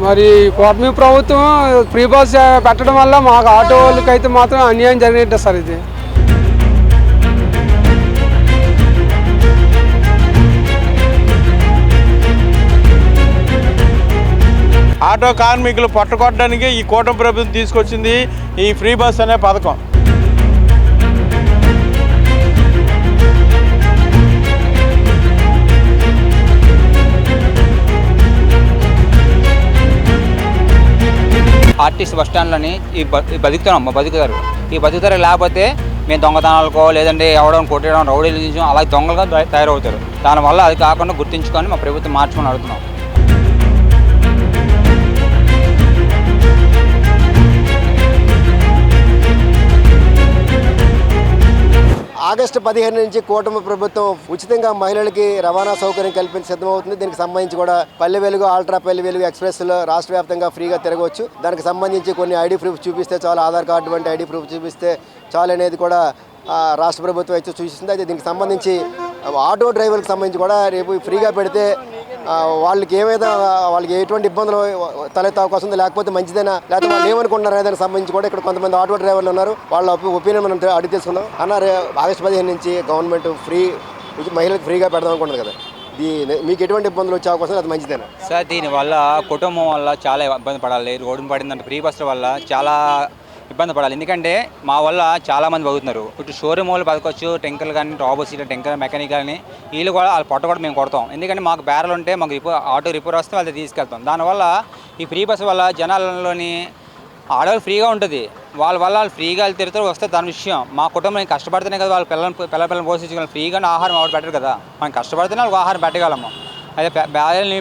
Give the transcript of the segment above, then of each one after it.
మరి కూటమి ప్రభుత్వం ఫ్రీ బస్ పెట్టడం వల్ల మాకు ఆటో వాళ్ళకి అయితే మాత్రం అన్యాయం జరిగినట్టు సార్ ఇది. ఆటో కార్మికులు పట్టుకోవడానికి ఈ కూటమి ప్రభుత్వం తీసుకొచ్చింది ఈ ఫ్రీ బస్ అనే పథకం. ఆర్టీసీ బస్టాండ్లని బతుకుతున్నాం బతుకుతారు. ఈ బతుకుతారు లేకపోతే మేము దొంగతనాలకో లేదంటే ఎవడో కొట్టడం రౌడీలు తీసుకోవడం అలా దొంగలుగా తయారవుతారు. దానివల్ల అది కాకుండా గుర్తించుకొని మా ప్రభుత్వం మార్చుకొని అడుగుతున్నాం. ఆగస్టు 15 నుంచి కూటమి ప్రభుత్వం ఉచితంగా మహిళలకి రవాణా సౌకర్యం కల్పించి సిద్ధమవుతుంది. దీనికి సంబంధించి కూడా పల్లె వెలుగు, అల్ట్రా పల్లె వెలుగు ఎక్స్ప్రెస్లో రాష్ట్ర వ్యాప్తంగా ఫ్రీగా తిరగవచ్చు. దానికి సంబంధించి కొన్ని ఐడి ప్రూఫ్ చూపిస్తే చాలు, ఆధార్ కార్డు వంటి ఐడి ప్రూఫ్ చూపిస్తే చాలు అనేది కూడా రాష్ట్ర ప్రభుత్వం అయితే సూచిస్తుంది. అయితే దీనికి సంబంధించి ఆటో డ్రైవర్లకు సంబంధించి కూడా రేపు ఫ్రీగా పెడితే వాళ్ళకి వాళ్ళకి ఎటువంటి ఇబ్బందులు తలెత్తే అవకాశం ఉంది, లేకపోతే మంచిదైనా, లేకపోతే వాళ్ళు ఏమనుకుంటున్నారు దానికి సంబంధించి కూడా ఇక్కడ కొంతమంది ఆటో డ్రైవర్లు ఉన్నారు. వాళ్ళ ఒపీనియన్ మనం అడిగి తీసుకున్నాం. అన్నారు ఆగస్టు 15 నుంచి గవర్నమెంట్ మహిళలకు ఫ్రీగా పెడదాం అనుకుంటుంది కదా, మీకు ఎటువంటి ఇబ్బందులు వచ్చే అవకాశం అది మంచిదేనా సార్? దీనివల్ల కుటుంబం వల్ల చాలా ఇబ్బంది పడాలి. రోడ్డు పడిందంటే ఫ్రీ బస్సుల వల్ల చాలా ఇబ్బంది పడాలి. ఎందుకంటే మా వల్ల చాలామంది బతుకుతున్నారు. ఇటు షోరూమ్ వాళ్ళు బతకొచ్చు, టెంకర్లు కానీ, ఆపోజిట్ టెంకర్ మెకానిక్ కానీ, వీళ్ళు కూడా వాళ్ళ పొట్ట కూడా మేము కొడతాం. ఎందుకంటే మాకు బేరలు ఉంటే మాకు ఆటో రిపేర్ వస్తే వాళ్ళకి తీసుకెళ్తాం. దానివల్ల ఈ ఫ్రీ బస్సు వల్ల జనాలలోని ఆడవాళ్ళు ఫ్రీగా ఉంటుంది. వాళ్ళ వల్ల వాళ్ళు ఫ్రీగా తిరుగుతారు వస్తే దాని విషయం. మా కుటుంబం కష్టపడితేనే కదా వాళ్ళ పిల్లల్ని పోషించగలం. ఫ్రీగా ఆహారం ఆవిడ పెట్టరు కదా, మనం కష్టపడితేనే వాళ్ళకి ఆహారం పెట్టగలము. అదే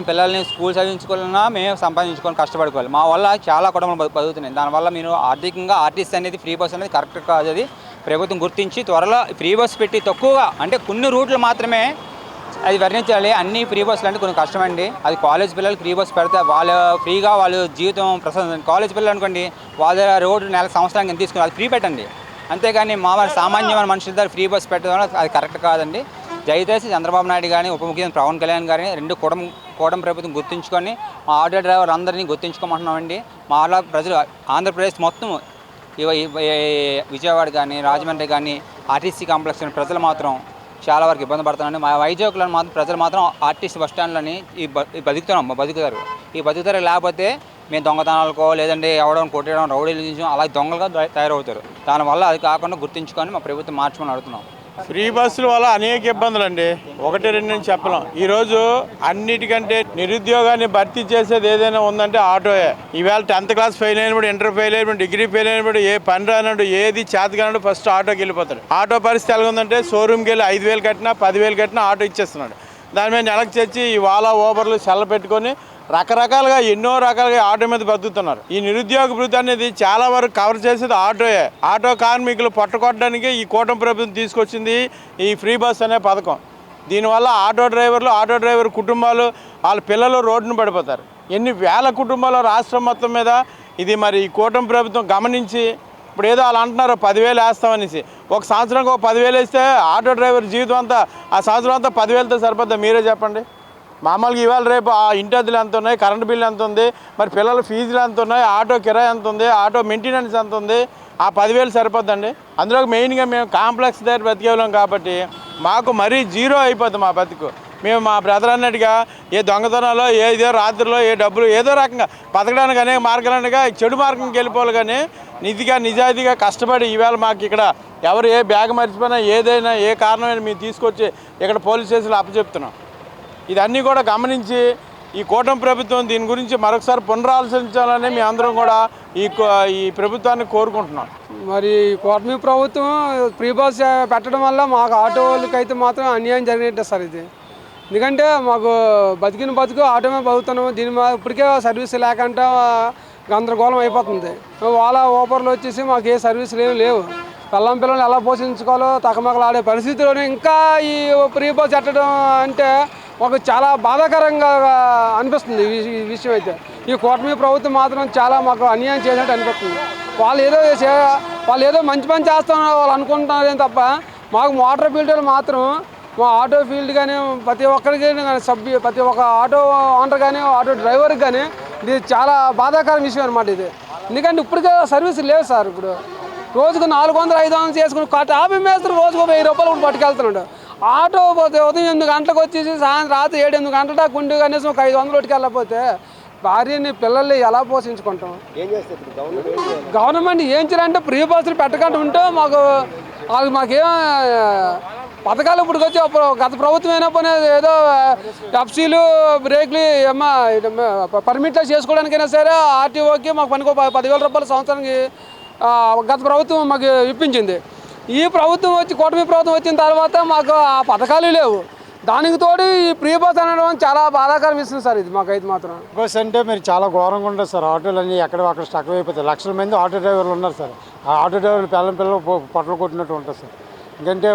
పిల్లల్ని స్కూల్ చదివించుకోవాలన్నా మేము సంపాదించుకొని కష్టపడుకోవాలి. మా వల్ల చాలా కుటుంబాలు బతుకుతున్నాయి. దానివల్ల మీరు ఆర్థికంగా ఆర్టీసీ అనేది ఫ్రీ బస్ అనేది కరెక్ట్ కాదు. అది ప్రభుత్వం గుర్తించి త్వరలో ఫ్రీ బస్ పెట్టి తక్కువగా అంటే కొన్ని రూట్లు మాత్రమే అది వర్ణించాలి. అన్ని ఫ్రీ బస్సులు అంటే కొంచెం కష్టమండి. అది కాలేజ్ పిల్లలు ఫ్రీ బస్ పెడితే వాళ్ళు ఫ్రీగా వాళ్ళు జీవితం ప్రసాదం. కాలేజ్ పిల్లలు అనుకోండి, వాళ్ళ రోడ్డు నెల సంవత్సరానికి ఎంత తీసుకుని అది ఫ్రీ పెట్టండి. అంతేగాని సామాన్యమైన మనుషుల ద్వారా ఫ్రీ బస్ పెట్టడం అది కరెక్ట్ కాదండి. దయచేసి చంద్రబాబు నాయుడు కానీ, ఉప ముఖ్యమంత్రి పవన్ కళ్యాణ్ గారిని రెండు కూటమి ప్రభుత్వం గుర్తుంచుకొని మా ఆటో డ్రైవర్ అందరినీ గుర్తుంచుకోమంటున్నామండి. మా ప్రజలు ఆంధ్రప్రదేశ్ మొత్తం విజయవాడ కానీ, రాజమండ్రి కానీ, ఆర్టీసీ కాంప్లెక్స్ ప్రజలు మాత్రం చాలా వరకు ఇబ్బంది పడుతున్నారండి. మా వైజాగ్లో మాత్రం ప్రజలు మాత్రం ఆర్టీసీ బస్టాండ్లని బతుకుతారు. ఈ బతుకుతారు లేకపోతే మేము దొంగతనాలకో లేదంటే ఎవడో కొట్టడం రౌడీలు తీసుకోవడం అలా దొంగలుగా తయారవుతారు. దానివల్ల అది కాకుండా గుర్తించుకొని మా ప్రభుత్వం మార్చుకొని అడుగుతున్నాం. ఫ్రీ బస్సుల వల్ల అనేక ఇబ్బందులు అండి, ఒకటి రెండు అని చెప్పలేం. ఈరోజు అన్నిటికంటే నిరుద్యోగాన్ని భర్తీ చేసేది ఏదైనా ఉందంటే ఆటోయే. ఈవేళ 10th క్లాస్ ఫెయిల్ అయినప్పుడు, ఇంటర్ ఫెయిల్ అయినప్పుడు, డిగ్రీ ఫెయిల్ అయినప్పుడు, ఏ పని రానప్పుడు, ఏది చేతకానప్పుడు ఫస్ట్ ఆటోకి వెళ్ళిపోతాడు. ఆటో పరిస్థితి ఎలా ఉందంటే షోరూమ్కి వెళ్ళి 5,000 కట్టినా 10,000 కట్టినా ఆటో ఇచ్చేస్తున్నాడు. దాని మీద నెలకు తెచ్చి ఈ వాలా ఓబర్లు సెల్ల పెట్టుకొని రకరకాలుగా ఎన్నో రకాలుగా ఆటో మీద బతుకుతున్నారు. ఈ నిరుద్యోగ భృతి అనేది చాలా వరకు కవర్ చేసేది ఆటోయే. ఆటో కార్మికులు పట్టుకోవడానికి ఈ కూటమి ప్రభుత్వం తీసుకొచ్చింది ఈ ఫ్రీ బస్ అనే పథకం. దీనివల్ల ఆటో డ్రైవర్ కుటుంబాలు వాళ్ళ పిల్లలు రోడ్డును పడిపోతారు. ఎన్ని వేల కుటుంబాలు రాష్ట్రం మొత్తం మీద ఇది మరి ఈ కూటమి ప్రభుత్వం గమనించి ఇప్పుడు ఏదో వాళ్ళు అంటున్నారు 10,000 వేస్తామనేసి. ఒక సంవత్సరానికి 10,000 వేస్తే ఆటో డ్రైవర్ జీవితం అంతా ఆ సంవత్సరం అంతా 10,000తో సరిపోద్దా? మీరే చెప్పండి. మామూలుగా ఇవాళ రేపు ఆ ఇంటి అద్దెలు ఎంత ఉన్నాయి, కరెంటు బిల్లు ఎంత ఉంది, మరి పిల్లల ఫీజులు ఎంత ఉన్నాయి, ఆటో కిరాయి ఎంత ఉంది, ఆటో మెయింటెనెన్స్ ఎంత ఉంది, ఆ 10,000 సరిపోద్దండి. అందులో మెయిన్గా మేము కాంప్లెక్స్ దగ్గర బతికేవాళ్ళం కాబట్టి మాకు మరీ జీరో అయిపోతుంది మా బతుకు. మేము మా బ్రదర్ అన్నట్టుగా ఏ దొంగతనాలో ఏదో రాత్రిలో ఏ డబ్బులు ఏదో రకంగా బతకడానికి అనేక మార్గాలన్నగా చెడు మార్గంకి వెళ్ళిపోవాలి. కానీ నిజాయితీగా కష్టపడి ఈవేళ మాకు ఇక్కడ ఎవరు ఏ బ్యాగ్ మర్చిపోయినా ఏదైనా ఏ కారణమైనా మేము తీసుకొచ్చి ఇక్కడ పోలీస్ స్టేషన్లో అప్పచెప్తున్నాం. ఇదన్నీ కూడా గమనించి ఈ కూటమి ప్రభుత్వం దీని గురించి మరొకసారి పునరాలోచించాలని మీ అందరం కూడా ఈ ప్రభుత్వాన్ని కోరుకుంటున్నాం. మరి కూటమి ప్రభుత్వం ఫ్రీ బస్ పెట్టడం వల్ల మాకు ఆటో వాళ్ళకి అయితే మాత్రం అన్యాయం జరిగినట్టే సార్ ఇది. ఎందుకంటే మాకు బతుకు ఆటో మీద బతుకుతున్నాము. దీని మీద ఇప్పటికే సర్వీస్ లేకుండా గందరగోళం అయిపోతుంది. వాళ్ళ ఓపర్లు వచ్చేసి మాకు ఏ సర్వీసులు ఏమి లేవు. పిల్లల్ని ఎలా పోషించుకోవాలో తకమకలు ఆడే పరిస్థితిలోనే ఇంకా ఈ ఫ్రీ బస్ పెట్టడం అంటే మాకు చాలా బాధాకరంగా అనిపిస్తుంది ఈ విషయం. అయితే ఈ కూటమి ప్రభుత్వం మాత్రం చాలా మాకు అన్యాయం చేసినట్టు అనిపిస్తుంది. వాళ్ళు ఏదో మంచి పని చేస్తున్నారు వాళ్ళు అనుకుంటున్నారే తప్ప మాకు మోటార్ ఫీల్డ్ మాత్రం మా ఆటో ఫీల్డ్ కానీ ప్రతి ఒక్కరికి కానీ ప్రతి ఒక్క ఆటో ఓనర్ కానీ ఆటో డ్రైవర్కి కానీ ఇది చాలా బాధాకరం విషయం అనమాట ఇది. ఎందుకంటే ఇప్పటికే సర్వీస్ లేవు సార్. ఇప్పుడు రోజుకు 400-500 చేసుకుని టాపీ మేస్త్రి రోజుకు 1000 రూపాయలు కూడా పట్టుకెళ్తున్నాడు. ఆటో పోతే ఉదయం 8 గంటలకు వచ్చేసి సాయంత్రం రాత్రి 7-8 గంటల దాకా ఉండి కనీసం ఒక 500 రోడ్డుకి వెళ్ళకపోతే భార్యని పిల్లల్ని ఎలా పోషించుకుంటాం? గవర్నమెంట్ ఏం చేయాలంటే ఫ్రీ బస్సులు పెట్టకుండా ఉంటే మాకేం పథకాలు ఇప్పుడు వచ్చి గత ప్రభుత్వం అయినా పోనీ ఏదో ఎఫ్సీలు బ్రేక్లు పర్మిట్లు చేసుకోవడానికైనా సరే ఆర్టీఓకి మాకు పనికి 10,000 రూపాయలు సంవత్సరానికి గత ప్రభుత్వం మాకు ఇప్పించింది. ఈ ప్రభుత్వం కూటమి ప్రభుత్వం వచ్చిన తర్వాత మాకు ఆ పథకాలు లేవు. దానికి తోడు ఈ ఫ్రీ బస్ అనడం చాలా బాధాకరం ఇస్తుంది సార్. ఇది మాకైతే మాత్రం బస్ అంటే మీరు చాలా ఘోరంగా ఉంటుంది సార్. ఆటోలు అన్నీ అక్కడ స్టక్ అయిపోతాయి. లక్షల మంది ఆటో డ్రైవర్లు ఉన్నారు సార్. ఆ ఆటో డ్రైవర్లు పిల్లలు పొట్టలు కొట్టినట్టు ఉంటుంది సార్. ఎందుకంటే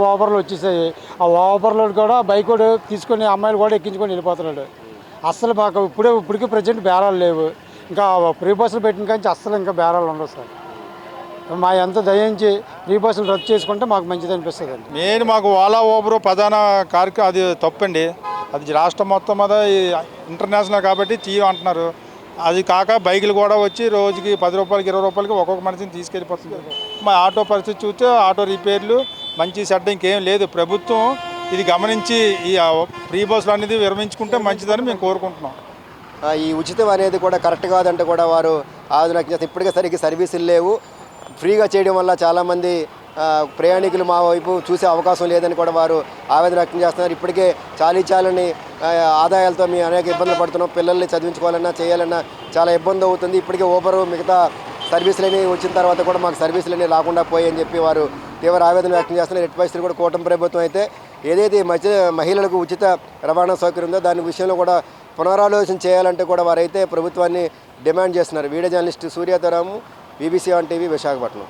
ఓవర్లు వచ్చేసాయి. ఆ ఓవర్లో కూడా బైక్ కూడా తీసుకొని అమ్మాయిలు కూడా ఎక్కించుకొని వెళ్ళిపోతున్నాడు. అస్సలు మాకు ఇప్పటికీ ప్రజెంట్ బేరాలు లేవు. ఇంకా ఫ్రీ బస్సులు పెట్టిన కానీ అస్సలు ఇంకా బేరాలు ఉండవు సార్. మా ఎంత దయించి ఫ్రీ బస్సులు రద్దు చేసుకుంటే మాకు మంచిది అనిపిస్తుంది అండి. మెయిన్ మాకు ఓలా ఊబర్ ప్రధాన కార్యక్రమం అది తప్పండి. అది రాష్ట్రం మొత్తం మీద ఇంటర్నేషనల్ కాబట్టి తీయం అంటున్నారు. అది కాక బైకులు కూడా వచ్చి రోజుకి 10 రూపాయలకి 20 రూపాయలకి ఒక్కొక్క మనిషిని తీసుకెళ్ళిపోతుంది. మా ఆటో పరిస్థితి చూస్తే ఆటో రిపేర్లు మంచి సెట్ ఇంకేం లేదు. ప్రభుత్వం ఇది గమనించి ఈ ఫ్రీ బస్సులు అనేది విరమించుకుంటే మంచిదని మేము కోరుకుంటున్నాం. ఈ ఉచితం అనేది కూడా కరెక్ట్ కాదంటే కూడా వారు ఆవేదన వ్యక్తం చేస్తారు. ఇప్పటికే సరిగ్గా సర్వీసులు లేవు. ఫ్రీగా చేయడం వల్ల చాలామంది ప్రయాణికులు మా వైపు చూసే అవకాశం లేదని కూడా వారు ఆవేదన వ్యక్తం చేస్తున్నారు. ఇప్పటికే చాలని ఆదాయాలతో మేము అనేక ఇబ్బందులు పడుతున్నాం. పిల్లల్ని చదివించుకోవాలన్నా చేయాలన్నా చాలా ఇబ్బంది అవుతుంది. ఇప్పటికే ఊబరు మిగతా సర్వీసులని వచ్చిన తర్వాత కూడా మాకు సర్వీసులన్నీ రాకుండా పోయని చెప్పి వారు తీవ్ర ఆవేదన వ్యక్తం చేస్తున్నారు. ఎట్టి పరిస్థితులు కూడా కూటమి ప్రభుత్వం అయితే ఏదైతే మహిళలకు ఉచిత రవాణా సౌకర్యం ఉందో దాని విషయంలో కూడా పునరాలోచన చేయాలంటే కూడా వారైతే ప్రభుత్వాన్ని డిమాండ్ చేస్తున్నారు. Video journalist Suryataramu, BBC 1 TV, Visakhapatnam.